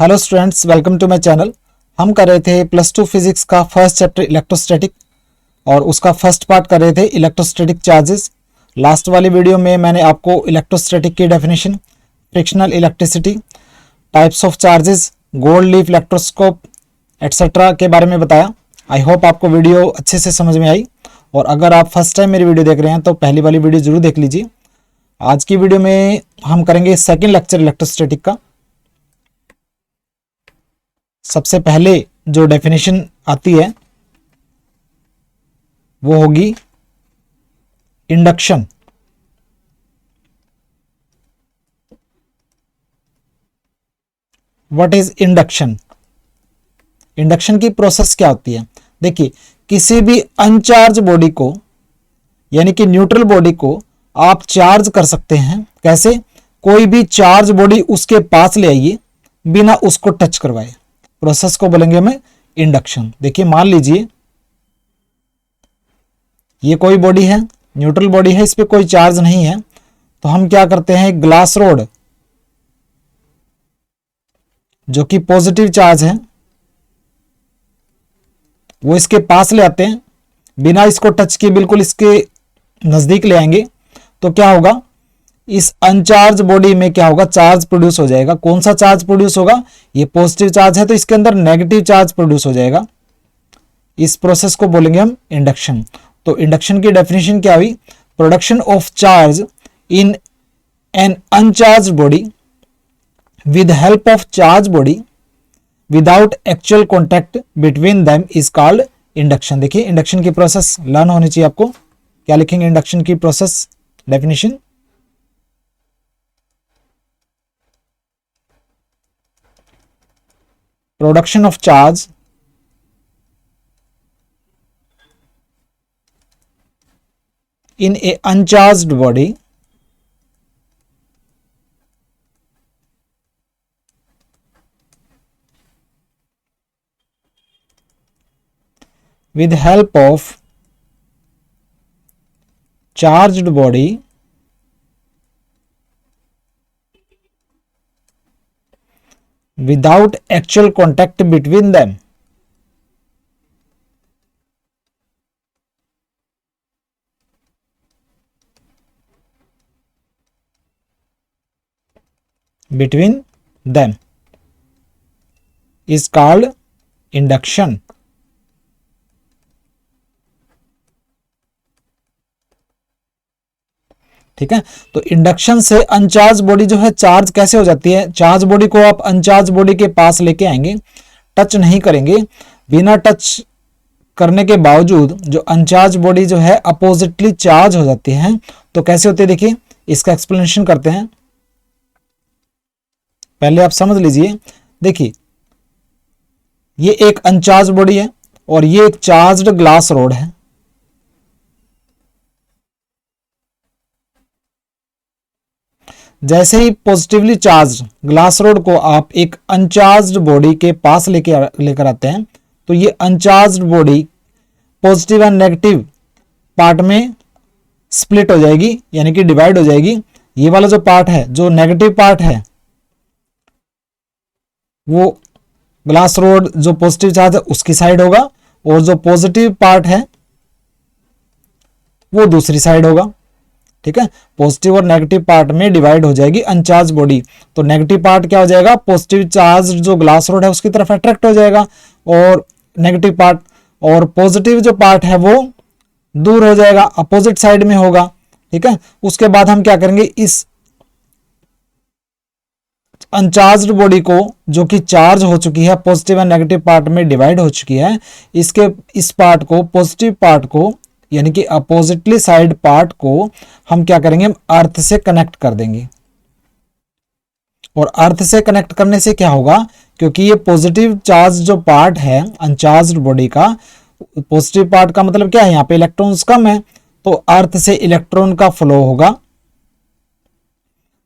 Hello students, welcome to my channel. हम कर रहे थे +2 फिजिक्स का फर्स्ट चैप्टर इलेक्ट्रोस्टैटिक और उसका फर्स्ट पार्ट कर रहे थे इलेक्ट्रोस्टैटिक चार्जेस। लास्ट वाली वीडियो में मैंने आपको इलेक्ट्रोस्टैटिक की definition, frictional electricity, types of charges, gold leaf electroscope etcetera के बारे में बताया। आई होप आपको वीडियो अच्छे से समझ में आई, और अगर आप फर्स्ट टाइम मेरी वीडियो देख रहे हैं तो पहली वाली वीडियो जरूर देख लीजिए। आज की वीडियो में हम करेंगे सेकेंड लेक्चर इलेक्ट्रोस्टैटिक का। सबसे पहले जो डेफिनेशन आती है वो होगी induction. What is induction? Induction की प्रोसेस क्या होती है? देखिए, किसी भी अनचार्ज बॉडी को यानी कि न्यूट्रल बॉडी को आप चार्ज कर सकते हैं। कैसे? कोई भी चार्ज बॉडी उसके पास ले आइए बिना उसको टच करवाए। प्रोसेस को बोलेंगे हमें इंडक्शन। देखिए, मान लीजिए ये कोई बॉडी है, न्यूट्रल बॉडी है, इस पे कोई चार्ज नहीं है, तो हम क्या करते हैं, ग्लास रोड जो कि पॉजिटिव चार्ज है वो इसके पास ले आते हैं, बिना इसको टच किए बिल्कुल इसके नजदीक ले आएंगे, तो क्या होगा, इस अनचार्ज बॉडी में क्या होगा, चार्ज प्रोड्यूस हो जाएगा। कौन सा चार्ज प्रोड्यूस होगा? ये पॉजिटिव चार्ज है तो इसके अंदर नेगेटिव चार्ज प्रोड्यूस हो जाएगा। इस प्रोसेस को बोलेंगे हम इंडक्शन। तो इंडक्शन की डेफिनेशन क्या हुई? Production of charge in an uncharged body with help of charge body without actual contact between them is called induction. देखिए, इंडक्शन की प्रोसेस लर्न होनी चाहिए आपको। क्या लिखेंगे इंडक्शन की process definition? Production of charge in a uncharged body with help of charged body without actual contact between them is called induction। ठीक है, तो इंडक्शन से अनचार्ज बॉडी जो है चार्ज कैसे हो जाती है? चार्ज बॉडी को आप अनचार्ज बॉडी के पास लेके आएंगे, टच नहीं करेंगे। बिना टच करने के बावजूद जो अनचार्ज बॉडी जो है अपोजिटली चार्ज हो जाती है। तो कैसे होती है, देखिए इसका एक्सप्लेनेशन करते हैं। पहले आप समझ लीजिए। देखिए, ये एक अनचार्ज बॉडी है और ये एक चार्ज्ड ग्लास रोड है। जैसे ही पॉजिटिवली चार्ज ग्लास रोड को आप एक अनचार्ज्ड बॉडी के पास लेकर आते हैं, तो ये uncharged body positive and negative part में स्प्लिट हो जाएगी, यानी कि डिवाइड हो जाएगी। ये वाला जो पार्ट है, जो नेगेटिव पार्ट है, वो ग्लास रोड जो पॉजिटिव चार्ज है उसकी साइड होगा, और जो पॉजिटिव पार्ट है वो दूसरी साइड होगा। ठीक है, पॉजिटिव और नेगेटिव पार्ट में डिवाइड हो जाएगी अनचार्ज बॉडी। तो नेगेटिव पार्ट क्या हो जाएगा, पॉजिटिव चार्ज जो ग्लास रोड है उसकी तरफ अट्रैक्ट हो जाएगा, और नेगेटिव पार्ट, और पॉजिटिव जो पार्ट है वो दूर हो जाएगा, अपोजिट साइड में होगा। ठीक है, उसके बाद हम क्या करेंगे, इस अनचार्ज्ड बॉडी को जो कि चार्ज हो चुकी है, पॉजिटिव एंड नेगेटिव पार्ट में डिवाइड हो चुकी है, इस पार्ट को, पॉजिटिव पार्ट को यानी कि अपोजिटली साइड पार्ट को हम क्या करेंगे, हम अर्थ से कनेक्ट कर देंगे। और अर्थ से कनेक्ट करने से क्या होगा, क्योंकि ये पॉजिटिव चार्ज जो पार्ट है अनचार्ज्ड बॉडी का, पॉजिटिव पार्ट का मतलब क्या है, यहाँ पे इलेक्ट्रॉन्स कम है, तो अर्थ से इलेक्ट्रॉन का फ्लो होगा,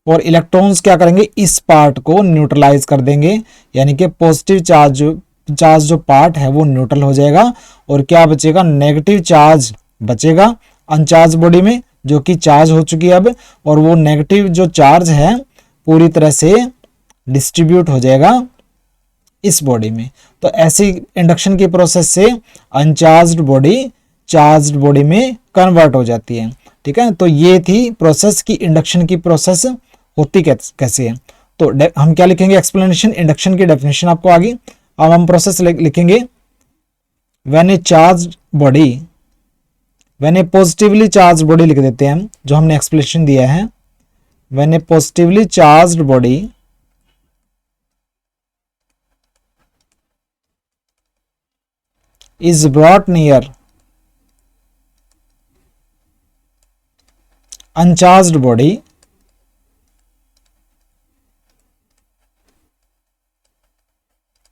और इलेक्ट्रॉन्स क्या करेंगे, इस पार्ट को न्यूट्रलाइज कर देंगे, यानी कि पॉजिटिव चार्ज जो पार्ट है वो न्यूट्रल हो जाएगा, और क्या बचेगा, नेगेटिव चार्ज बचेगा अनचार्ज बॉडी में, जो कि चार्ज हो चुकी है अब, और वो नेगेटिव जो चार्ज है पूरी तरह से डिस्ट्रीब्यूट हो जाएगा इस बॉडी में। तो ऐसी इंडक्शन की प्रोसेस से अनचार्ज्ड बॉडी चार्ज्ड बॉडी में कन्वर्ट हो जाती है। ठीक है, तो ये थी प्रोसेस की इंडक्शन की प्रोसेस होती कैसे है। तो हम क्या लिखेंगे, एक्सप्लेनेशन, इंडक्शन की डेफिनेशन आपको आ गई। अब हम प्रोसेस लिखेंगे, when A charged body, when A positively charged body लिख देते हैं हम, जो हमने एक्सप्लेनेशन दिया है। When A positively charged body is brought near uncharged body,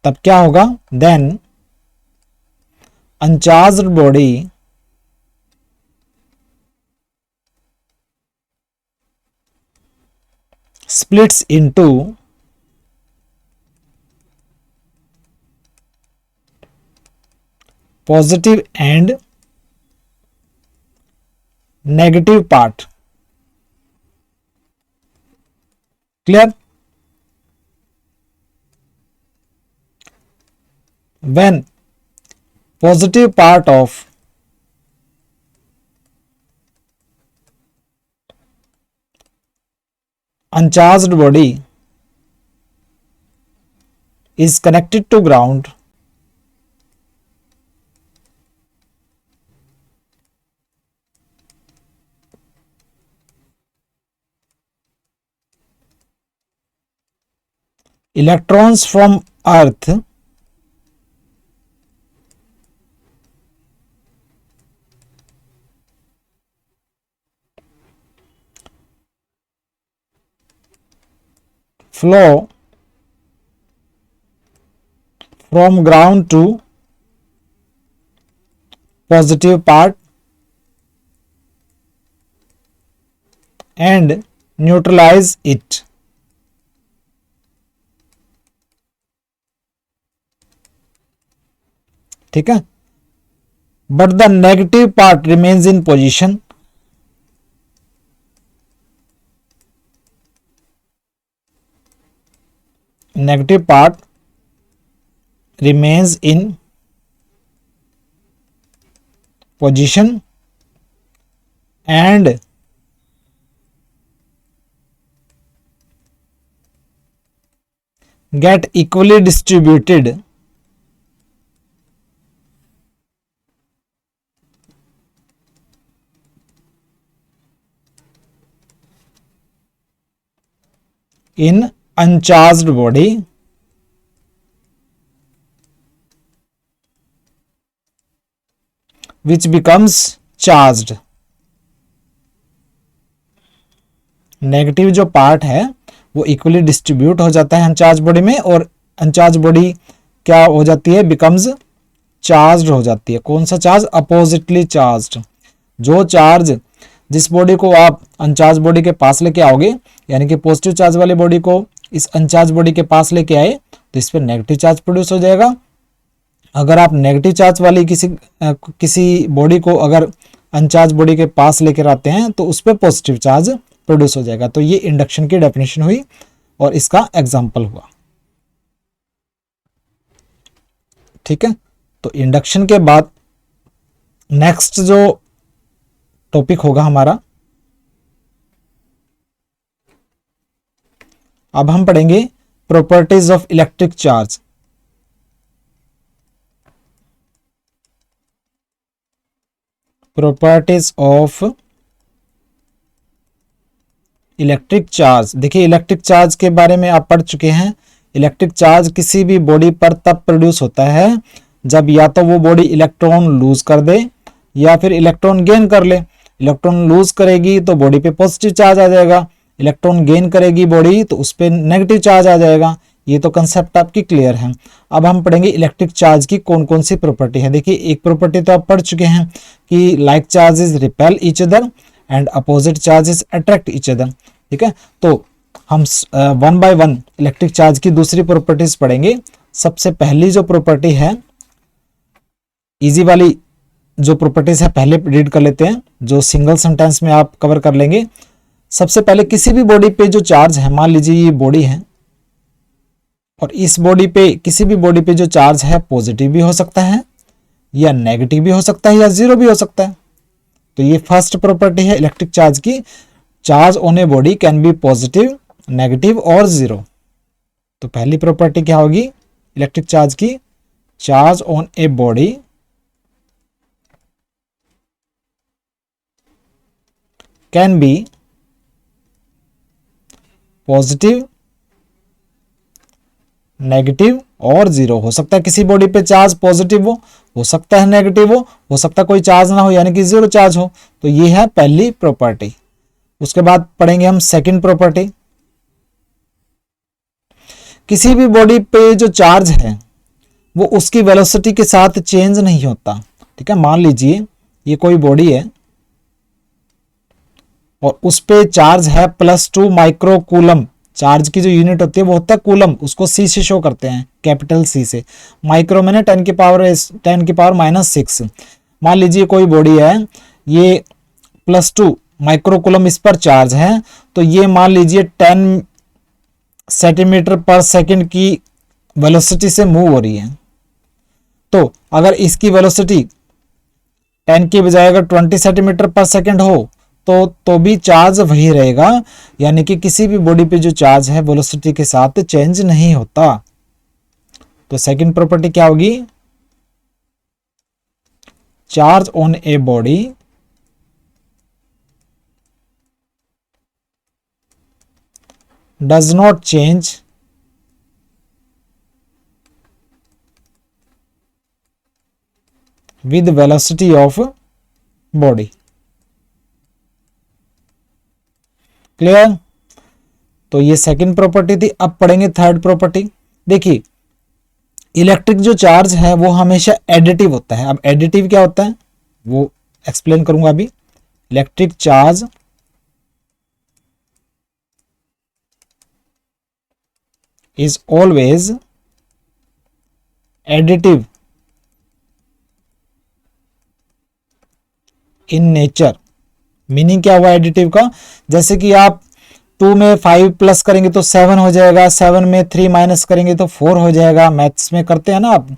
तब क्या होगा, then uncharged body splits into positive and negative part. Clear? When positive part of uncharged body is connected to ground, electrons from earth flow from ground to positive part and neutralize it. ठीक है, but the negative part remains in position. Negative part remains in position and get equally distributed in uncharged body which becomes charged. Negative जो part है वो equally distribute हो जाता है uncharged body में, और अनचार्ज बॉडी क्या हो जाती है, बिकम्स चार्ज्ड हो जाती है। कौन सा चार्ज, अपोजिटली चार्ज्ड। जो चार्ज, जिस बॉडी को आप अनचार्ज बॉडी के पास लेके आओगे, यानी कि पॉजिटिव चार्ज वाली बॉडी को इस अनचार्ज बॉडी के पास लेके आए तो इस पर नेगेटिव चार्ज प्रोड्यूस हो जाएगा। अगर आप नेगेटिव चार्ज वाली किसी बॉडी को अगर अनचार्ज बॉडी के पास लेकर आते हैं तो उस पर पॉजिटिव चार्ज प्रोड्यूस हो जाएगा। तो ये इंडक्शन की डेफिनेशन हुई और इसका एग्जाम्पल हुआ। ठीक है, तो इंडक्शन के बाद नेक्स्ट जो टॉपिक होगा हमारा, अब हम पढ़ेंगे properties of electric charge. Properties of electric charge. देखिए, इलेक्ट्रिक चार्ज के बारे में आप पढ़ चुके हैं। इलेक्ट्रिक चार्ज किसी भी बॉडी पर तब प्रोड्यूस होता है जब या तो वो बॉडी इलेक्ट्रॉन लूज कर दे या फिर इलेक्ट्रॉन गेन कर ले। इलेक्ट्रॉन लूज करेगी तो बॉडी पे पॉजिटिव चार्ज आ जाएगा, इलेक्ट्रॉन गेन करेगी बॉडी तो उस पर नेगेटिव चार्ज आ जाएगा। ये तो कंसेप्ट आपकी क्लियर है। अब हम पढ़ेंगे इलेक्ट्रिक चार्ज की कौन कौन सी प्रॉपर्टी है। देखिए, एक प्रॉपर्टी तो आप पढ़ चुके हैं कि like charges repel each other and opposite charges attract each other. ठीक है, तो हम one by one electric charge की दूसरी प्रॉपर्टीज पढ़ेंगे। सबसे पहली जो प्रॉपर्टी है, इजी वाली जो प्रॉपर्टीज है पहले रीड कर लेते हैं, जो सिंगल सेंटेंस में आप कवर कर लेंगे। सबसे पहले किसी भी बॉडी पे जो चार्ज है, मान लीजिए ये बॉडी है और इस बॉडी पे, किसी भी बॉडी पे जो चार्ज है पॉजिटिव भी हो सकता है या नेगेटिव भी हो सकता है या जीरो भी हो सकता है। तो ये फर्स्ट प्रॉपर्टी है इलेक्ट्रिक चार्ज की, charge on A body can B positive, negative और जीरो। तो पहली प्रॉपर्टी क्या होगी इलेक्ट्रिक चार्ज की, charge on A body can B positive, negative और जीरो। हो सकता है किसी बॉडी पे चार्ज पॉजिटिव हो सकता है नेगेटिव हो सकता है कोई चार्ज ना हो यानी कि जीरो चार्ज हो। तो ये है पहली प्रॉपर्टी। उसके बाद पढ़ेंगे हम सेकंड प्रॉपर्टी। किसी भी बॉडी पे जो चार्ज है वो उसकी वेलोसिटी के साथ चेंज नहीं होता। ठीक है, मान लीजिए ये कोई बॉडी है और उस पे चार्ज है +2 माइक्रो कूलम। चार्ज की जो यूनिट होती है वो होता है कूलम, उसको सी से शो करते हैं, कैपिटल सी से। माइक्रो मैंने 10 की पावर -6। मान लीजिए कोई बॉडी है, ये +2 माइक्रो कूलम इस पर चार्ज है, तो ये मान लीजिए 10 सेंटीमीटर पर सेकंड की वेलोसिटी से मूव हो रही है। तो अगर इसकी वेलोसिटी 10 की बजाय अगर 20 सेंटीमीटर पर सेकंड हो तो भी चार्ज वही रहेगा, यानी कि किसी भी बॉडी पे जो चार्ज है वेलोसिटी के साथ चेंज नहीं होता। तो सेकंड प्रॉपर्टी क्या होगी, charge on a body does not change with velocity of body. Clear? तो ये सेकंड प्रॉपर्टी थी। अब पढ़ेंगे थर्ड प्रॉपर्टी। देखिए इलेक्ट्रिक जो चार्ज है वो हमेशा एडिटिव होता है। अब एडिटिव क्या होता है वो एक्सप्लेन करूंगा अभी। Electric charge is always additive in nature. Meaning क्या हुआ एडिटिव का, जैसे कि आप 2 में 5 प्लस करेंगे तो 7 हो जाएगा, 7 में 3 माइनस करेंगे तो 4 हो जाएगा। मैथ्स में करते हैं ना आप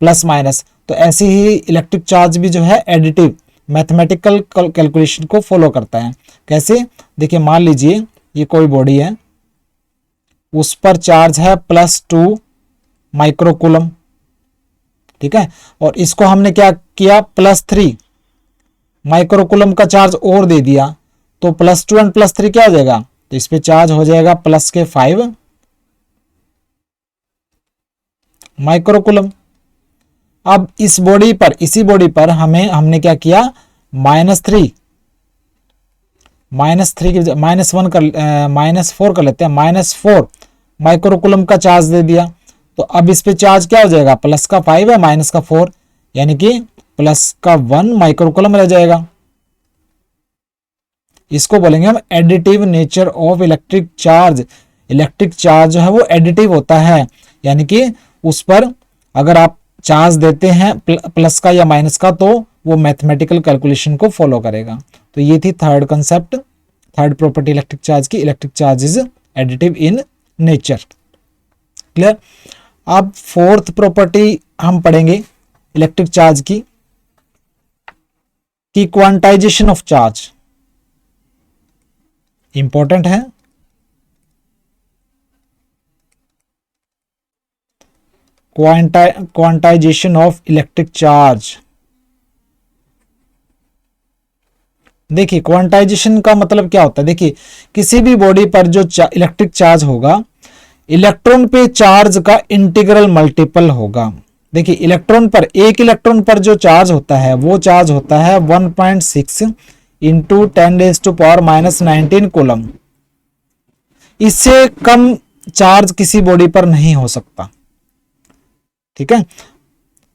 प्लस माइनस, तो ऐसे ही इलेक्ट्रिक चार्ज भी जो है एडिटिव मैथमेटिकल कैलकुलेशन को फॉलो करता है। कैसे, देखिए मान लीजिए ये कोई बॉडी है, उस पर चार्ज है +2 माइक्रोकूलम। ठीक है, और इसको हमने क्या किया, +3 माइक्रोकूलम का चार्ज और दे दिया, तो +2 एंड +3 क्या हो जाएगा, तो इस पे चार्ज हो जाएगा +5 माइक्रोकूलम। अब इस बॉडी पर, इसी बॉडी पर हमने क्या किया, -3 की -1 कर -4 कर लेते हैं, -4 माइक्रोकूलम का चार्ज दे दिया। तो अब इस पे चार्ज क्या हो जाएगा, +5 है -4, यानी कि +1 माइक्रोकूलम रह जाएगा। इसको बोलेंगे हम additive nature of electric charge. Electric charge जो है वो एडिटिव होता है, यानी कि उस पर अगर आप चार्ज देते हैं प्लस का या माइनस का, तो वो मैथमेटिकल कैलकुलेशन को फॉलो करेगा। तो ये थी third concept, third property electric charge की, electric charge is additive in nature. Clear? अब फोर्थ प्रॉपर्टी हम पढ़ेंगे इलेक्ट्रिक चार्ज की, क्वांटाइजेशन ऑफ चार्ज। इंपॉर्टेंट है, क्वांटाइजेशन ऑफ इलेक्ट्रिक चार्ज। देखिए क्वांटाइजेशन का मतलब क्या होता है, देखिए किसी भी बॉडी पर जो इलेक्ट्रिक चार्ज होगा, इलेक्ट्रॉन पे चार्ज का इंटीग्रल मल्टीपल होगा। देखिए इलेक्ट्रॉन पर, एक इलेक्ट्रॉन पर जो चार्ज होता है वो चार्ज होता है 1.6 इंटू 10⁻⁻19 कूलम। इससे कम चार्ज किसी बॉडी पर नहीं हो सकता। ठीक है,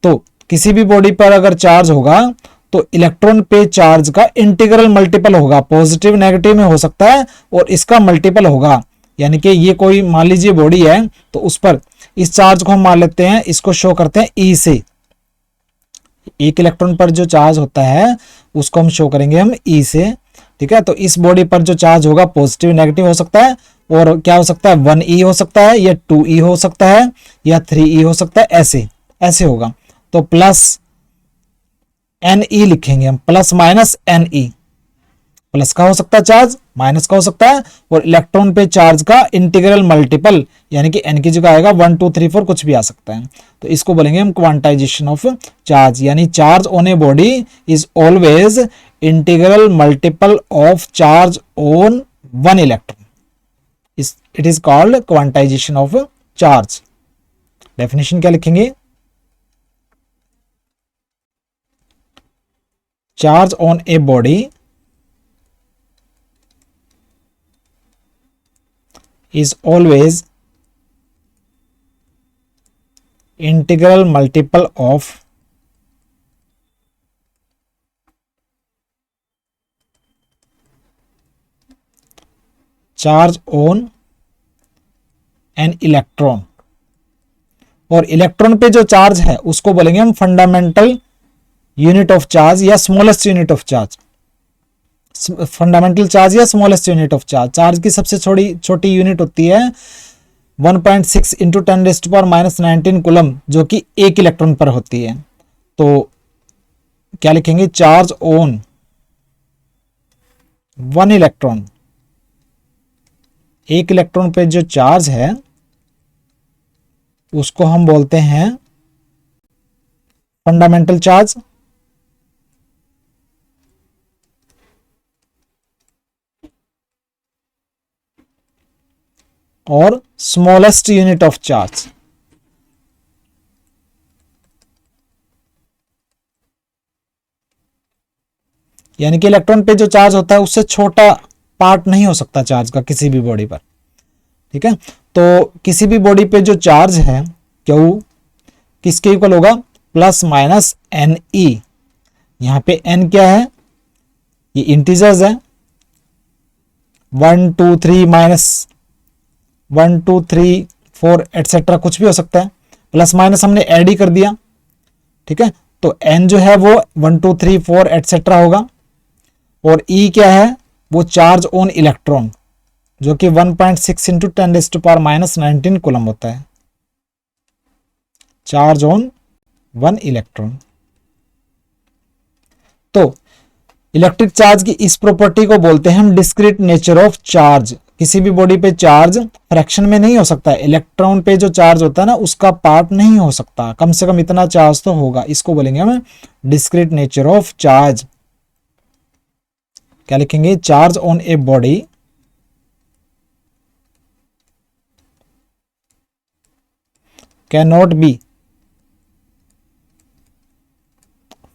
तो किसी भी बॉडी पर अगर चार्ज होगा तो इलेक्ट्रॉन पे चार्ज का इंटीग्रल मल्टीपल होगा, पॉजिटिव नेगेटिव में हो सकता है और इसका मल्टीपल होगा। यानी कि ये कोई मान लीजिए बॉडी है, तो उस पर इस चार्ज को हम मान लेते हैं, इसको शो करते हैं ई से। एक इलेक्ट्रॉन पर जो चार्ज होता है उसको हम शो करेंगे हम ई से, ठीक है, तो इस बॉडी पर जो चार्ज होगा पॉजिटिव नेगेटिव हो सकता है, और क्या हो सकता है 1e हो सकता है, या 2e हो सकता है, या 3e हो सकता है, ऐसे ऐसे होगा। तो प्लस Ne लिखेंगे हम, प्लस माइनस Ne, प्लस का हो सकता है चार्ज, माइनस का हो सकता है, और इलेक्ट्रॉन पे चार्ज का इंटीग्रल मल्टीपल यानी कि n की जगह आएगा 1 2 3 4 कुछ भी आ सकता है। तो इसको बोलेंगे हम क्वांटाइजेशन ऑफ चार्ज, यानी charge on a body is always integral multiple of charge on one electron, it is called quantization of charge. Definition क्या लिखेंगे, charge on a body is always integral multiple of charge on an electron, और electron पे जो charge है उसको बोलेंगे हम fundamental unit of charge या smallest unit of charge. Fundamental charge या smallest unit of charge, charge की सबसे छोटी यूनिट होती है 1.6 इंटू 10⁻⁻19 कूलम, जो कि एक इलेक्ट्रॉन पर होती है। तो क्या लिखेंगे, चार्ज ऑन वन इलेक्ट्रॉन, एक इलेक्ट्रॉन पे जो चार्ज है उसको हम बोलते हैं फंडामेंटल चार्ज, और स्मॉलेस्ट यूनिट ऑफ चार्ज यानी कि इलेक्ट्रॉन पे जो चार्ज होता है उससे छोटा पार्ट नहीं हो सकता चार्ज का किसी भी बॉडी पर। ठीक है, तो किसी भी बॉडी पे जो चार्ज है Q किसके इक्वल होगा, प्लस माइनस Ne। यहां पे n क्या है, ये इंटीजर्स है, 1 2 3 माइनस 1 2 3 4 एटसेट्रा कुछ भी हो सकता है, प्लस माइनस हमने ऐड ही कर दिया। ठीक है, तो n जो है वो 1 2 3 4 एटसेट्रा होगा, और E क्या है, वो चार्ज ऑन इलेक्ट्रॉन, जो कि 1.6 इंटू 10⁻⁻19 कूलम होता है, चार्ज ऑन वन इलेक्ट्रॉन। तो इलेक्ट्रिक चार्ज की इस प्रॉपर्टी को बोलते हैं हम डिस्क्रीट नेचर ऑफ चार्ज। किसी भी बॉडी पे चार्ज फ्रैक्शन में नहीं हो सकता, इलेक्ट्रॉन पे जो चार्ज होता है ना उसका पार्ट नहीं हो सकता, कम से कम इतना चार्ज तो होगा, इसको बोलेंगे हम डिस्क्रीट नेचर ऑफ चार्ज। क्या लिखेंगे, charge on A body can not be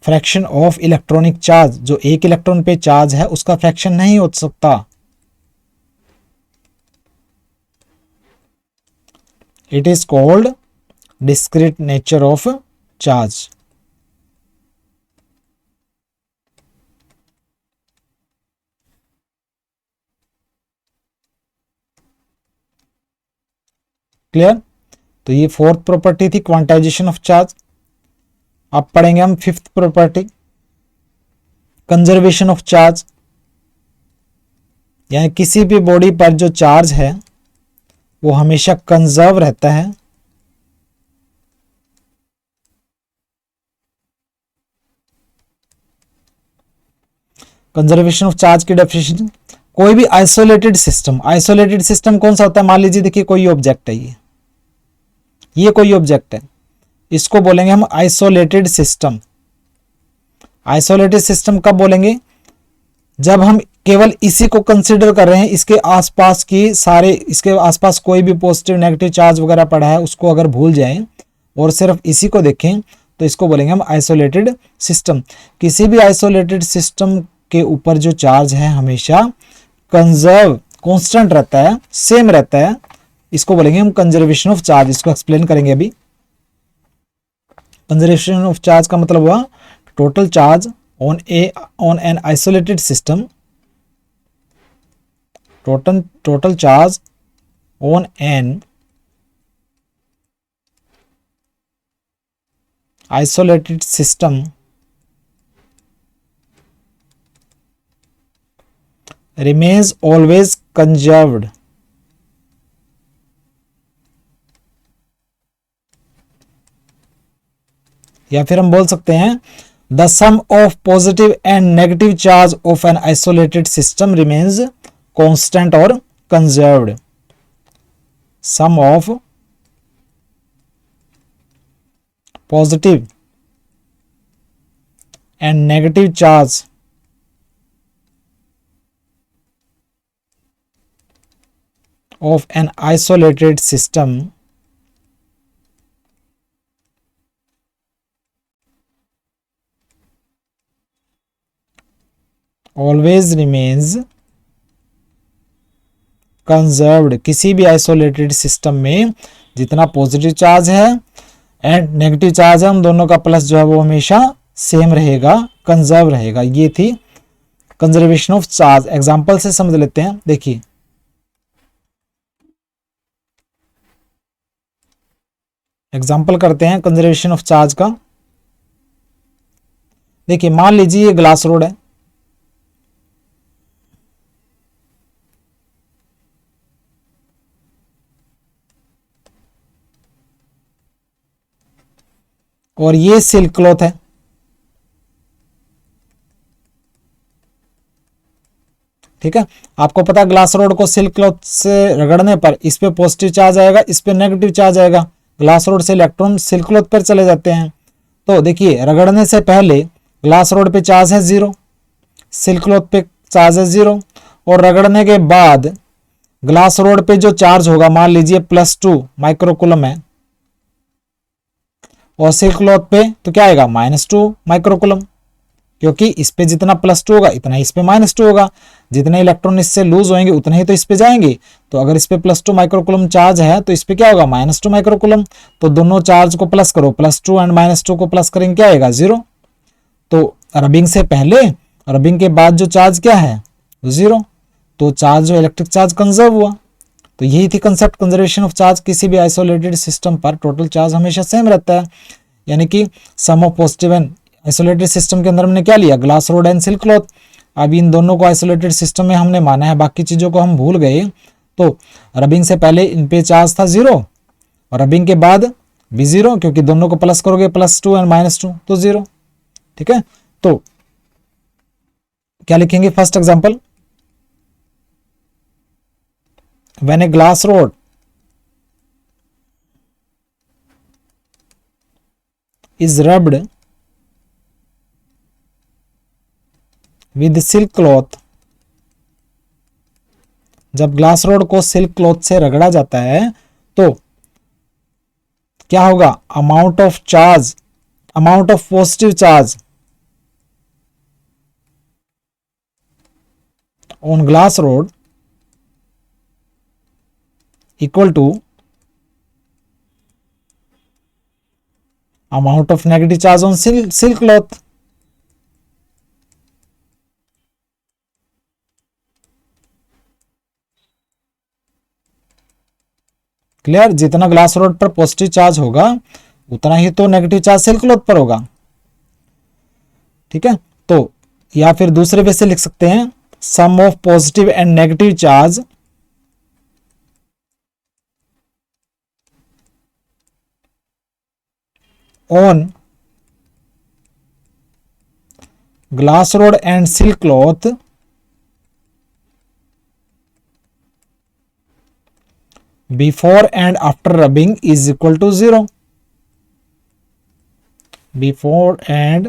fraction of electronic charge, जो एक इलेक्ट्रॉन पे चार्ज है उसका फ्रैक्शन नहीं हो सकता, it is called discrete nature of charge. Clear, तो ये फोर्थ प्रॉपर्टी थी क्वांटाइजेशन ऑफ चार्ज। अब पढ़ेंगे हम fifth property, conservation of charge, यानी किसी भी बॉडी पर जो चार्ज है वो हमेशा कंजर्व रहता है, कंजर्वेशन ऑफ चार्ज की डेफिनेशन, कोई भी आइसोलेटेड सिस्टम, आइसोलेटेड सिस्टम कौन सा होता है, मान लीजिए देखिए कोई ऑब्जेक्ट है, ये कोई ऑब्जेक्ट है, इसको बोलेंगे हम आइसोलेटेड सिस्टम। आइसोलेटेड सिस्टम कब बोलेंगे, जब हम केवल इसी को कंसीडर कर रहे हैं, इसके आसपास की सारे, इसके आसपास कोई भी पॉजिटिव नेगेटिव चार्ज वगैरह पड़ा है उसको अगर भूल जाएं और सिर्फ इसी को देखें तो इसको बोलेंगे हम आइसोलेटेड सिस्टम। किसी भी आइसोलेटेड सिस्टम के ऊपर जो चार्ज है हमेशा कंजर्व, कांस्टेंट रहता है, सेम रहता है, इसको बोलेंगे हम कंजर्वेशन ऑफ चार्ज। इसको एक्सप्लेन करेंगे अभी। कंजर्वेशन ऑफ चार्ज का मतलब हुआ total charge on an isolated system, total charge on an isolated system remains always conserved, या फिर हम बोल सकते हैं the sum of positive and negative charge of an isolated system remains constant और conserved. Sum of positive and negative charge of an isolated system always remains conserved। किसी भी isolated system में जितना पॉजिटिव चार्ज है and negative charge है, उन दोनों का प्लस जो है वो हमेशा सेम रहेगा, कंजर्व रहेगा। ये थी कंजर्वेशन ऑफ चार्ज। एग्जांपल से समझ लेते हैं। देखिए एग्जाम्पल करते हैं कंजर्वेशन ऑफ चार्ज का। देखिए मान लीजिए ये ग्लास रोड है, और ये सिल्क क्लॉथ है। ठीक है, आपको पता है ग्लास रोड को सिल्क क्लॉथ से रगड़ने पर इस पे पॉजिटिव चार्ज आएगा, इस पे नेगेटिव चार्ज आएगा। ग्लास रोड से इलेक्ट्रॉन सिल्क क्लॉथ पर चले जाते हैं। तो देखिए रगड़ने से पहले ग्लास रोड पे चार्ज है 0, सिल्क क्लॉथ पे चार्ज है 0, और रगड़ने के बाद ग्लास रोड पे जो चार्ज होगा मान लीजिए +2 माइक्रोकूलम है, और सिल्क क्लॉथ पे तो क्या आएगा -2 माइक्रोकूलम, क्योंकि इस पे जितना +2 होगा इतना इस पे -2 होगा। जितने इलेक्ट्रॉन इससे लूज होंगे उतने ही तो इस पे जाएंगे। तो अगर इस पे +2 माइक्रोकूलम चार्ज है तो इस पे क्या होगा -2 माइक्रोकूलम। तो दोनों चार्ज को प्लस करो, +2 एंड -2 को प्लस करेंगे क्या आएगा 0। तो रबिंग से पहले रबिंग के बाद जो चार्ज क्या है 0, तो चार्ज जो इलेक्ट्रिक चार्ज कंजर्व हुआ। तो यही थी कंसेप्ट कंजर्वेशन ऑफ चार्ज। किसी भी आइसोलेटेड सिस्टम पर टोटल चार्ज हमेशा सेम रहता है, यानी कि sum of positive and isolated system के अंदर हमने क्या लिया glass rod and silk cloth. अब इन दोनों को आइसोलेटेड सिस्टम में हमने माना है, बाकी चीज़ों को हम भूल गए। तो रबिंग से पहले इन पे चार्ज था 0 और रबिंग के बाद भी 0, क्योंकि दोनों को प्लस करोगे +2 एंड -2 तो 0। ठीक है, तो क्या लिखेंगे first example, when a glass rod is rubbed with silk cloth। जब ग्लास रोड को सिल्क क्लॉथ से रगड़ा जाता है तो क्या होगा, amount of charge, amount of positive charge on glass rod equal to amount of negative charge on silk cloth। Clear, जितना ग्लास रोड पर पॉजिटिव चार्ज होगा उतना ही तो नेगेटिव चार्ज सिल्क क्लॉथ पर होगा। ठीक है, तो या फिर दूसरे वे से लिख सकते हैं sum of positive and negative charge on glass rod and silk cloth before and after rubbing is equal to 0। Before and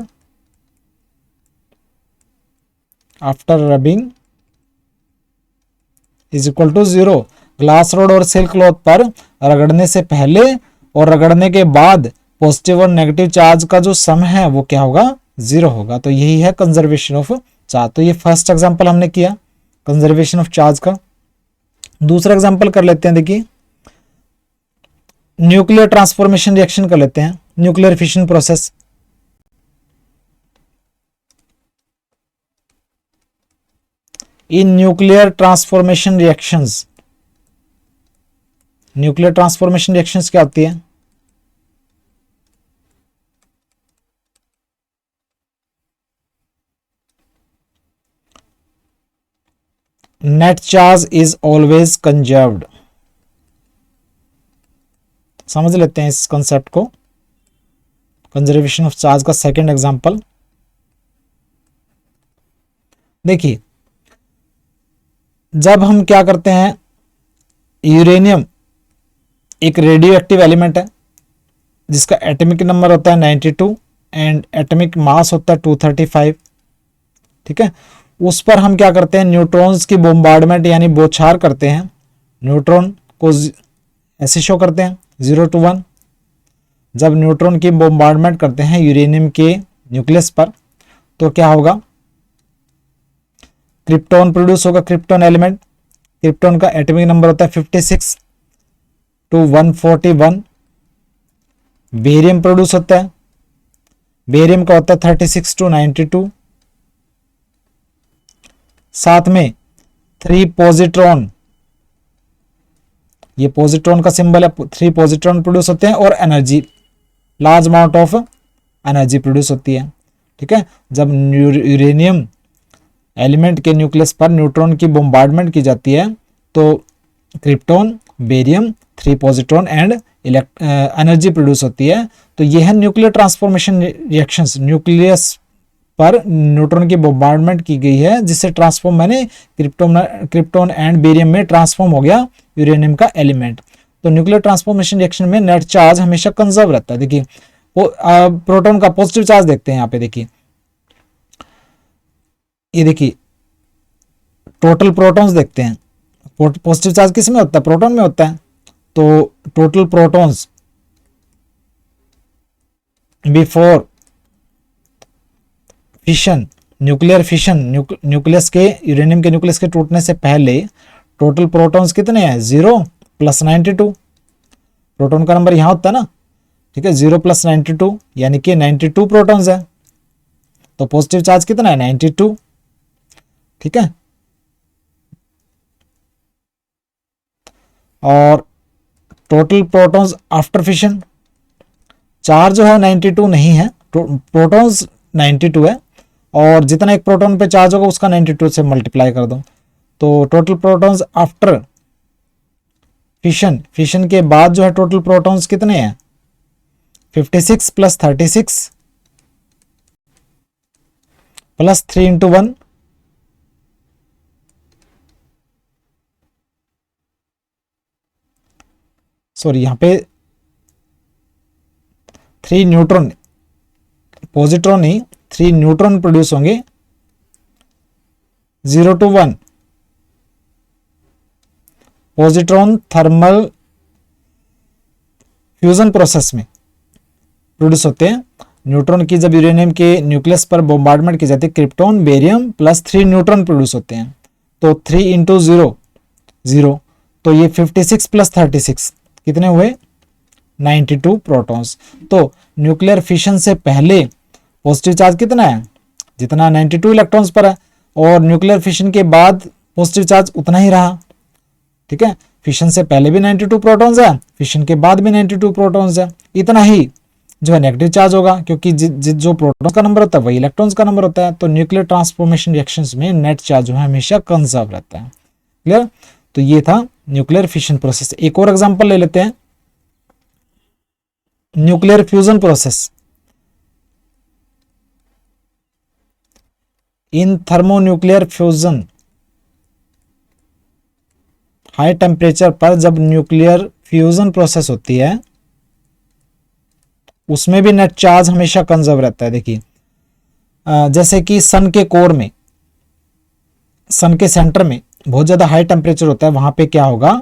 after rubbing is equal to 0। Glass rod और सिल्क क्लॉथ पर रगड़ने से पहले और रगड़ने के बाद पॉजिटिव और नेगेटिव चार्ज का जो सम है वो क्या होगा 0 होगा। तो यही है कंजर्वेशन ऑफ चार्ज। तो ये फर्स्ट एग्जांपल हमने किया कंजर्वेशन ऑफ चार्ज का। दूसरा एग्जांपल कर लेते हैं। देखिए न्यूक्लियर ट्रांसफॉर्मेशन रिएक्शन कर लेते हैं, न्यूक्लियर फिशन प्रोसेस। इन nuclear transformation reactions, nuclear transformation reactions क्या होती है, net charge is always conserved. समझ लेते हैं इस कंसेप्ट को, कंजर्वेशन ऑफ चार्ज का सेकंड एग्जांपल। देखिए, जब हम क्या करते हैं, यूरेनियम एक रेडियो एक्टिव एलिमेंट है जिसका एटॉमिक नंबर होता है 92 एंड एटॉमिक मास होता है 235, ठीक है। उस पर हम क्या करते हैं, न्यूट्रॉन्स की बोम्बार्डमेंट यानी बौछार करते हैं। न्यूट्रॉन को ऐसे शो करते हैं 0 to 1। जब न्यूट्रॉन की बोम्बार्डमेंट करते हैं यूरेनियम के न्यूक्लियस पर तो क्या होगा, क्रिप्टॉन प्रोड्यूस होगा, क्रिप्टॉन एलिमेंट। क्रिप्टॉन का एटॉमिक नंबर होता है 56 to 141। बेरियम प्रोड्यूस होता है, बेरियम का होता है 36 to 92। साथ में 3 पॉजिट्रॉन, ये पॉजिट्रॉन का सिंबल है, 3 पॉजिट्रॉन प्रोड्यूस होते हैं और energy, large amount of energy produce होती है, ठीक है। जब यूरेनियम एलिमेंट के न्यूक्लियस पर न्यूट्रॉन की बोम्बार्डमेंट की जाती है तो krypton, barium, 3 positron and energy produce होती है। तो यह है न्यूक्लियर ट्रांसफॉर्मेशन रिएक्शंस। न्यूक्लियस पर न्यूट्रॉन की बोम्बार्डमेंट की गई है जिससे ट्रांसफॉर्म मैंने क्रिप्टॉन एंड बेरियम में ट्रांसफॉर्म हो गया यूरेनियम का एलिमेंट। तो न्यूक्लियर ट्रांसफॉर्मेशन रिएक्शन में नेट चार्ज हमेशा कंजर्व रहता है। देखिए, प्रोटॉन का पॉजिटिव चार्ज देखते हैं यहाँ पे। देखिए, ये देखिए टोटल प्रोटॉन्स देखते हैं। पॉजिटिव चार्ज किस में होता है, प्रोटॉन में होता है। तो total protons before fission, nuclear fission, nucleus के, यूरेनियम के न्यूक्लियस के टूटने से पहले टोटल प्रोटॉन्स कितने हैं, 0 + 92। प्रोटॉन का नंबर यहां होता है ना, ठीक है, 0 + 92 यानी कि 92 प्रोटॉन्स है। तो पॉजिटिव चार्ज कितना है, 92, ठीक है। और total protons after fission, charge जो है 92 नहीं है, प्रोटॉन्स 92 है और जितना एक प्रोटॉन पे चार्ज होगा उसका 92 से मल्टीप्लाई कर दो। तो total protons after fission, fission के बाद जो है टोटल प्रोटॉन्स कितने हैं, 56 + 36 + 3 × 1, सॉरी यहाँ पे 3 न्यूट्रॉन, पॉजिट्रॉन नहीं, 3 न्यूट्रॉन प्रोड्यूस होंगे 0 to 1। Positron thermal fusion process में प्रोड्यूस होते हैं। न्यूट्रॉन की जब यूरेनियम के न्यूक्लियस पर बोम्बार्डमेंट की जाती है, क्रिप्टॉन, बेरियम + 3 न्यूट्रॉन प्रोड्यूस होते हैं। तो 3 × 0 0, तो ये 56 + 36 कितने हुए, 92 प्रोटॉन्स। तो न्यूक्लियर फिशन से पहले पॉजिटिव चार्ज कितना है, जितना 92 इलेक्ट्रॉन्स पर है, और न्यूक्लियर फिशन के बाद पॉजिटिव चार्ज उतना ही रहा, ठीक है। फिशन से पहले भी 92 प्रोटॉन्स है, फिशन के बाद भी 92 प्रोटॉन्स है। इतना ही जो है नेगेटिव चार्ज होगा क्योंकि जो प्रोटॉन्स का नंबर होता है वही इलेक्ट्रॉन्स का नंबर होता है। तो न्यूक्लियर ट्रांसफॉर्मेशन रिएक्शंस में नेट चार्ज जो है हमेशा कंजर्व रहता है। क्लियर। तो ये था न्यूक्लियर फिशन प्रोसेस। एक और एग्जांपल ले लेते हैं, न्यूक्लियर फ्यूजन प्रोसेस। इन थर्मोन्यूक्लियर फ्यूजन, हाई टेम्परेचर पर जब न्यूक्लियर फ्यूजन प्रोसेस होती है उसमें भी नेट चार्ज हमेशा कंजर्व रहता है। देखिए, जैसे कि सन के कोर में, सन के सेंटर में बहुत ज्यादा हाई टेम्परेचर होता है, वहां पे क्या होगा,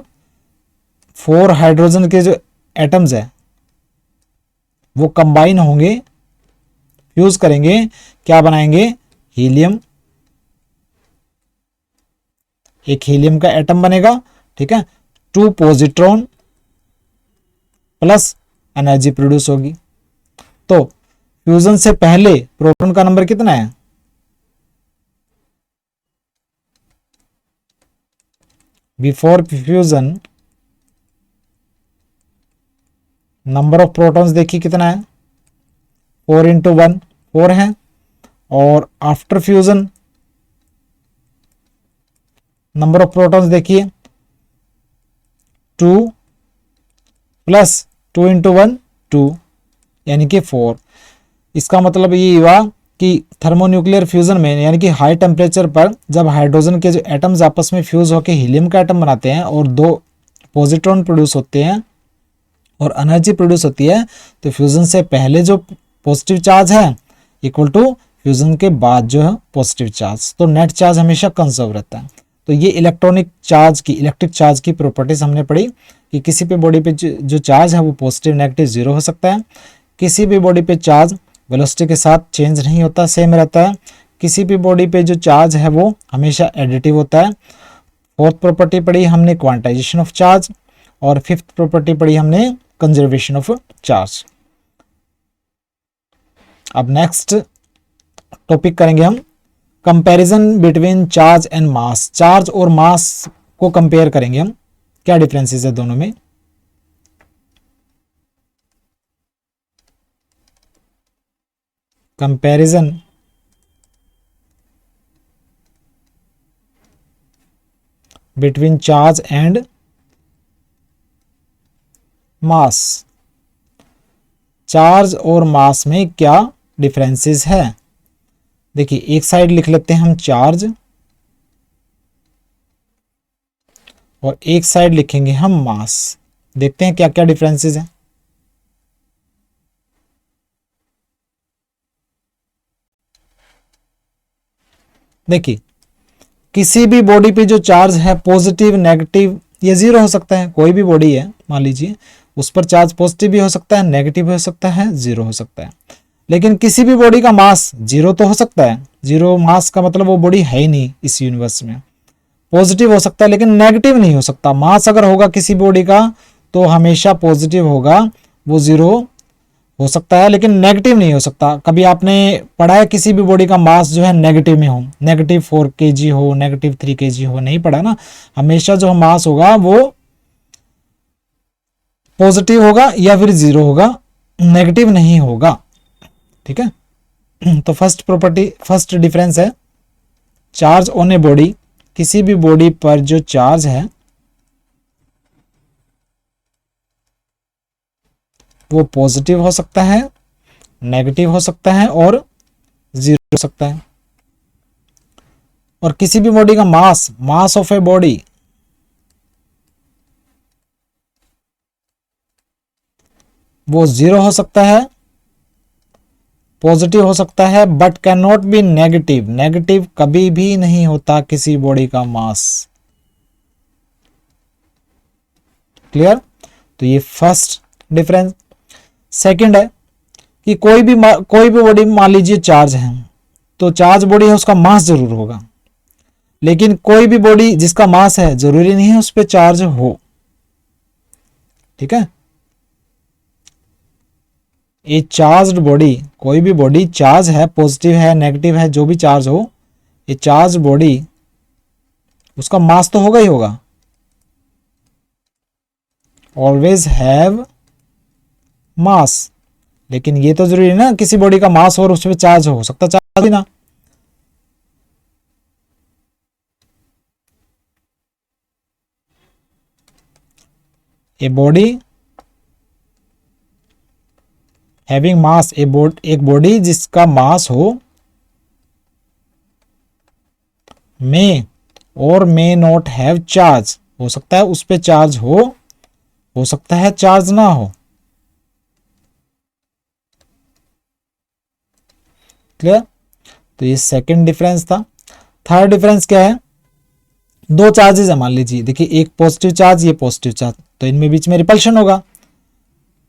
4 हाइड्रोजन के जो एटम्स है वो कंबाइन होंगे, फ्यूज करेंगे, क्या बनाएंगे, हीलियम। एक हीलियम का एटम बनेगा, ठीक है। 2 पॉजिट्रॉन प्लस एनर्जी प्रोड्यूस होगी। तो फ्यूजन से पहले प्रोटॉन का नंबर कितना है, before fusion number of protons देखिए कितना है, 4 × 1 4 है। और after fusion number of protons देखिए 2 प्लस 2 इंटू 1 2 यानी कि 4। इसका मतलब ये हुआ कि थर्मोन्यूक्लियर फ्यूजन में यानी कि हाई टेम्परेचर पर जब हाइड्रोजन के जो एटम्स आपस में फ्यूज होकर हीलियम का एटम बनाते हैं और 2 पॉजिट्रॉन प्रोड्यूस होते हैं और एनर्जी प्रोड्यूस होती है, तो फ्यूजन से पहले जो पॉजिटिव चार्ज है इक्वल टू फ्यूजन के बाद जो है पॉजिटिव चार्ज, तो नेट चार्ज हमेशा कंजर्व रहता है। तो ये इलेक्ट्रॉनिक चार्ज की, इलेक्ट्रिक चार्ज की प्रॉपर्टीज हमने पढ़ी कि किसी भी बॉडी पे जो चार्ज है वो पॉजिटिव नेगेटिव जीरो हो सकता है, किसी भी बॉडी पे चार्ज वेलोसिटी के साथ चेंज नहीं होता, सेम रहता है, किसी भी बॉडी पे जो चार्ज है वो हमेशा एडिटिव होता है। फोर्थ प्रॉपर्टी पढ़ी हमने क्वांटाइजेशन ऑफ चार्ज, और फिफ्थ प्रॉपर्टी पढ़ी हमने कंजर्वेशन ऑफ चार्ज। अब नेक्स्ट टॉपिक करेंगे हम comparison between charge and mass. Charge और मास को कंपेयर करेंगे हम, क्या डिफरेंसेस है दोनों में। Comparison between charge and mass. Charge और मास में क्या डिफरेंसेस है। देखिए एक साइड लिख लेते हैं हम चार्ज और एक साइड लिखेंगे हम मास। देखते हैं क्या क्या डिफरेंसेस हैं। देखिए किसी भी बॉडी पे जो चार्ज है पॉजिटिव नेगेटिव ये जीरो हो सकता है। कोई भी बॉडी है मान लीजिए उस पर चार्ज पॉजिटिव भी हो सकता है, नेगेटिव भी हो सकता है, जीरो हो सकता है। लेकिन किसी भी बॉडी का मास जीरो तो हो सकता है। जीरो मास का मतलब वो बॉडी है ही नहीं इस यूनिवर्स में। पॉजिटिव हो सकता है लेकिन नेगेटिव नहीं हो सकता। मास अगर होगा किसी बॉडी का तो हमेशा पॉजिटिव होगा, वो जीरो हो सकता है लेकिन नेगेटिव नहीं हो सकता। कभी आपने पढ़ा है किसी भी बॉडी का मास जो है नेगेटिव में हो, नेगेटिव 4 kg हो, नेगेटिव 3 kg हो, नहीं पढ़ा ना। हमेशा जो मास होगा वो पॉजिटिव होगा या फिर जीरो होगा, नेगेटिव नहीं होगा। ठीक है। तो फर्स्ट प्रॉपर्टी, फर्स्ट डिफरेंस है चार्ज ऑन ए बॉडी। किसी भी बॉडी पर जो चार्ज है वो पॉजिटिव हो सकता है, नेगेटिव हो सकता है और जीरो हो सकता है। और किसी भी बॉडी का मास, मास ऑफ ए बॉडी वो जीरो हो सकता है, पॉजिटिव हो सकता है, but can not be negative. Negative कभी भी नहीं होता किसी बॉडी का मास। क्लियर। तो ये फर्स्ट डिफरेंस। सेकंड है कि कोई भी बॉडी मान लीजिए चार्ज है तो चार्ज बॉडी है उसका मास जरूर होगा, लेकिन कोई भी बॉडी जिसका मास है जरूरी नहीं है उस पर चार्ज हो। ठीक है। ये चार्ज्ड बॉडी, कोई भी बॉडी चार्ज है, पॉजिटिव है, नेगेटिव है, जो भी चार्ज हो, ये चार्ज बॉडी उसका मास तो होगा ही होगा। ऑलवेज हैव मास। लेकिन ये तो जरूरी है ना किसी बॉडी का मास और उस पर चार्ज हो सकता चार्ज ही ना। ए बॉडी हैविंग मास, एक बॉडी जिसका मास हो मे और मे नॉट हैव चार्ज। हो सकता है उस पे चार्ज हो सकता है चार्ज ना हो। क्लियर। तो ये सेकंड डिफरेंस था। थर्ड डिफरेंस क्या है, दो चार्जेस है मान लीजिए। देखिए एक पॉजिटिव चार्ज, ये पॉजिटिव चार्ज, तो इनमें बीच में रिपल्शन होगा।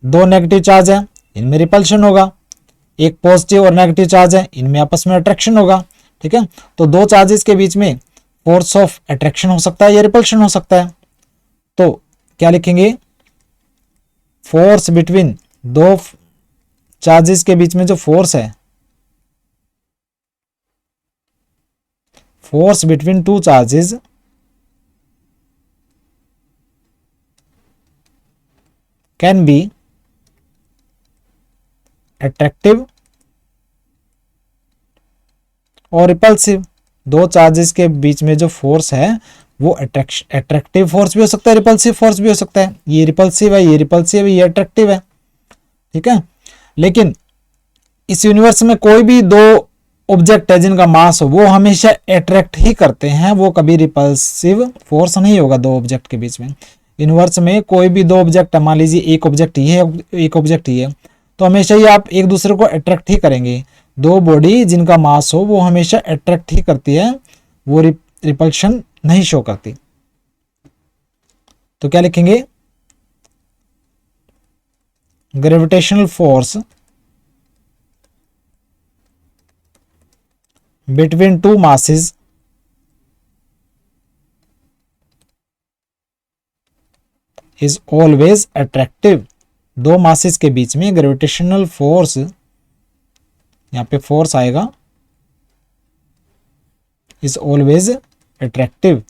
दो नेगेटिव चार्ज है, इनमें रिपल्शन होगा। एक पॉजिटिव और नेगेटिव चार्ज है, इनमें आपस में अट्रैक्शन होगा। ठीक है। तो दो चार्जेस के बीच में फोर्स ऑफ अट्रैक्शन हो सकता है या रिपल्शन हो सकता है। तो क्या लिखेंगे, फोर्स बिटवीन दो चार्जेस के बीच में जो फोर्स है, force between two charges can be attractive और रिपल्सिव। दो चार्जेस के बीच में जो फोर्स है वो अट्रैक्टिव फोर्स भी हो सकता है, रिपल्सिव फोर्स भी हो सकता है। ये रिपल्सिव है, ये रिपल्सिव है, ये अट्रैक्टिव है, ठीक है। लेकिन इस यूनिवर्स में कोई भी दो ऑब्जेक्ट है जिनका मास हो, वो हमेशा अट्रैक्ट ही करते हैं, वो कभी रिपल्सिव फोर्स नहीं होगा दो ऑब्जेक्ट के बीच में। यूनिवर्स में कोई भी दो ऑब्जेक्ट है, मान लीजिए एक ऑब्जेक्ट ये है, एक ऑब्जेक्ट ये है, तो हमेशा ही आप एक दूसरे को अट्रैक्ट ही करेंगे। दो बॉडी जिनका मास हो वो हमेशा अट्रैक्ट ही करती है, वो रिपल्शन नहीं शो करती। तो क्या लिखेंगे, gravitational force between two masses is always attractive. दो मासेस के बीच में ग्रेविटेशनल फोर्स, यहां पे फोर्स आएगा, इज ऑलवेज अट्रैक्टिव।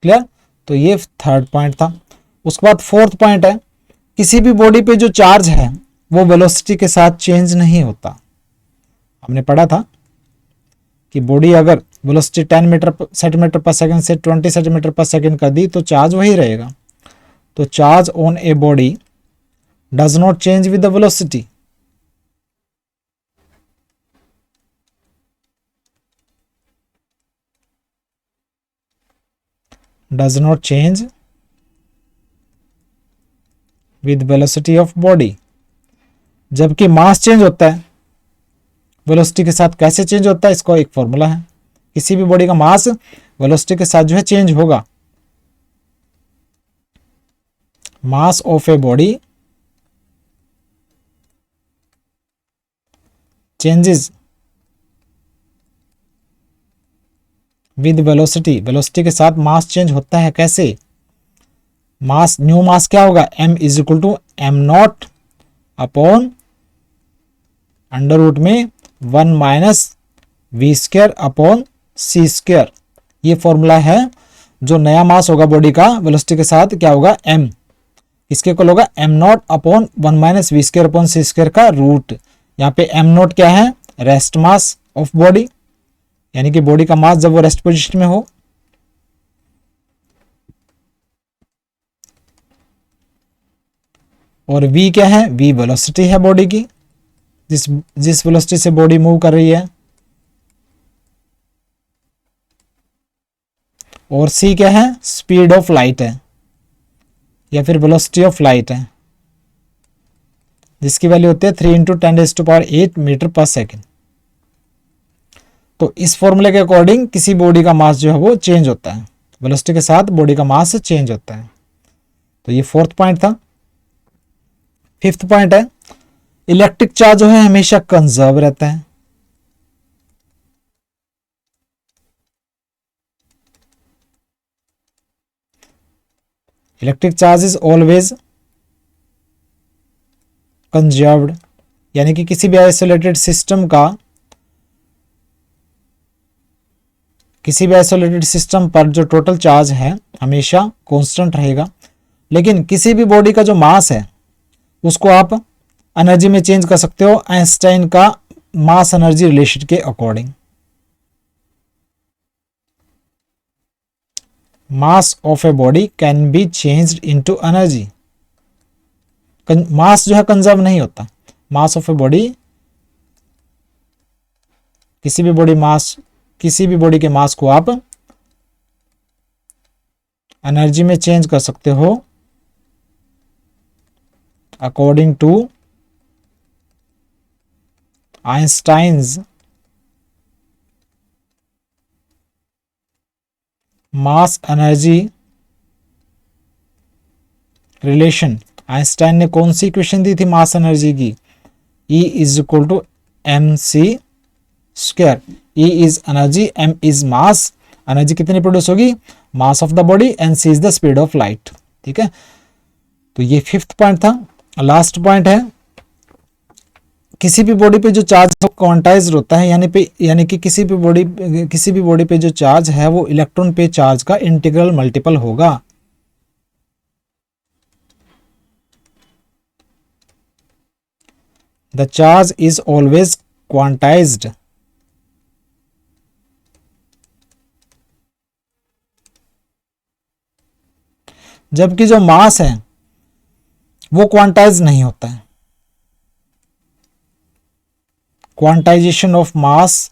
क्लियर। तो ये थर्ड पॉइंट था। उसके बाद फोर्थ पॉइंट है, किसी भी बॉडी पे जो चार्ज है वो वेलोसिटी के साथ चेंज नहीं होता। हमने पढ़ा था कि बॉडी अगर वेलोसिटी 10 सेंटीमीटर पर सेकंड से 20 सेंटीमीटर पर सेकंड कर दी तो चार्ज वही रहेगा। तो charge on a body does not change with the velocity. does not change with velocity of body। जबकि मास चेंज होता है वेलोसिटी के साथ। कैसे चेंज होता है, इसको एक फॉर्मूला है, किसी भी बॉडी का मास वेलोसिटी के साथ जो है चेंज होगा। मास of a body changes with velocity. Velocity के साथ मास चेंज होता है। कैसे, मास, न्यू मास क्या होगा, m is equal to M not upon under root में 1 minus V square upon C square. ये फॉर्मूला है। जो नया मास होगा बॉडी का वेलोसिटी के साथ क्या होगा, m, इसके इक्वल होगा M not upon 1 minus V square upon C square का रूट। यहाँ पे एम नॉट क्या है, रेस्ट मास ऑफ बॉडी, यानी कि बॉडी का मास जब वो रेस्ट पोजीशन में हो। और v क्या है, v वेलोसिटी है बॉडी की, जिस वेलोसिटी से बॉडी मूव कर रही है। और c क्या है, स्पीड ऑफ लाइट है या फिर वेलोसिटी ऑफ लाइट है, जिसकी वैल्यू होती है 3 × 10⁸ मीटर पर सेकेंड। तो इस फॉर्मूले के अकॉर्डिंग किसी बॉडी का मास जो है वो चेंज होता है, वेलोसिटी के साथ बॉडी का मास चेंज होता है। तो ये फोर्थ पॉइंट था। फिफ्थ पॉइंट है, इलेक्ट्रिक चार्ज जो है हमेशा कंजर्व रहता है। Electric charge is always conserved, यानी कि किसी भी आइसोलेटेड सिस्टम पर जो टोटल चार्ज है हमेशा कांस्टेंट रहेगा। लेकिन किसी भी बॉडी का जो मास है उसको आप एनर्जी में चेंज कर सकते हो आइंस्टाइन का मास एनर्जी रिलेशन के according. Mass of a body can be changed into energy. Mass जो है कंजर्व नहीं होता। मास ऑफ ए बॉडी, किसी भी बॉडी के मास को आप एनर्जी में चेंज कर सकते हो according to Einstein's mass energy relation. Einstein ने कौन सी इक्वेशन दी थी मास एनर्जी की, E is equal to mc square. E is energy, m is mass. Energy कितनी प्रोड्यूस होगी, mass of the body, and c is the speed of light. ठीक है, तो ये फिफ्थ पॉइंट था। लास्ट पॉइंट है, किसी भी बॉडी पे जो चार्ज क्वांटाइज्ड होता है, यानी कि किसी भी बॉडी पे जो चार्ज है वो इलेक्ट्रॉन पे चार्ज का इंटीग्रल मल्टीपल होगा। The charge is always quantized जबकि जो मास है वो क्वांटाइज नहीं होता है। Quantisation of mass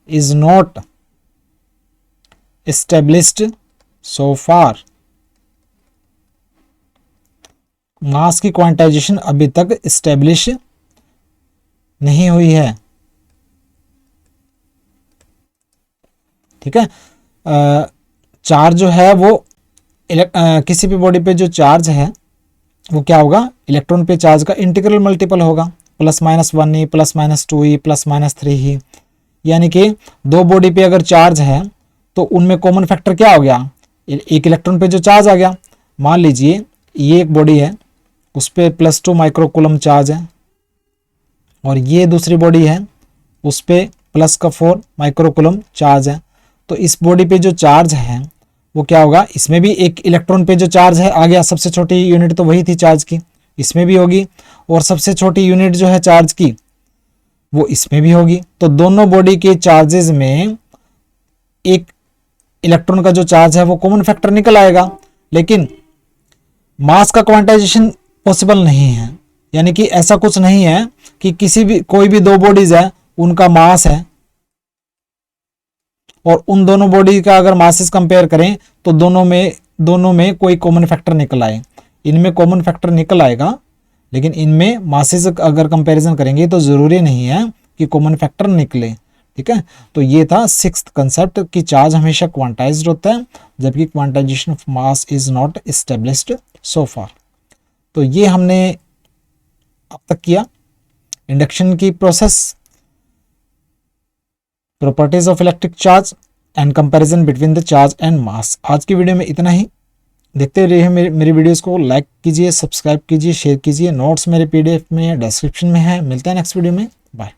is not established so far। मास की क्वांटाइजेशन अभी तक एस्टेब्लिश नहीं हुई है। ठीक है, चार्ज जो है वो किसी भी बॉडी पे जो चार्ज है वो क्या होगा, इलेक्ट्रॉन पे चार्ज का इंटीग्रल मल्टीपल होगा, +-1 ही, +-2 ही, +-3 ही। यानी कि दो बॉडी पे अगर चार्ज है तो उनमें कॉमन फैक्टर क्या हो गया, एक इलेक्ट्रॉन पे जो चार्ज आ गया। मान लीजिए ये एक बॉडी है, उस पर +2 माइक्रोकूलम चार्ज है, और ये दूसरी बॉडी है, उस पर +4 माइक्रोकूलम चार्ज है। तो इस बॉडी पे जो चार्ज है वो क्या होगा, इसमें भी एक इलेक्ट्रॉन पे जो चार्ज है आ गया, सबसे छोटी यूनिट तो वही थी चार्ज की, इसमें भी होगी, और सबसे छोटी यूनिट जो है चार्ज की वो इसमें भी होगी। तो दोनों बॉडी के चार्जेस में एक इलेक्ट्रॉन का जो चार्ज है वो कॉमन फैक्टर निकल आएगा, लेकिन मास का क्वांटाइजेशन पॉसिबल नहीं है। यानी कि ऐसा कुछ नहीं है कि कोई भी दो बॉडीज है उनका मास है और उन दोनों बॉडी का अगर मासेस कंपेयर करें तो दोनों में कोई कॉमन फैक्टर निकल आए। इनमें कॉमन फैक्टर निकल आएगा, लेकिन इनमें मासेस अगर कंपैरिजन करेंगे तो ज़रूरी नहीं है कि कॉमन फैक्टर निकले। ठीक है, तो ये था 6th कंसेप्ट कि चार्ज हमेशा क्वांटाइज्ड होता है, जबकि quantization of mass is not established so far. तो ये हमने अब तक किया इंडक्शन की process, properties of electric charge and comparison between the charge and mass. आज की वीडियो में इतना ही। देखते रहिए मेरी वीडियोस को, लाइक कीजिए, सब्सक्राइब कीजिए, शेयर कीजिए। नोट्स मेरे PDF में डिस्क्रिप्शन में है। मिलते हैं नेक्स्ट वीडियो में, बाय।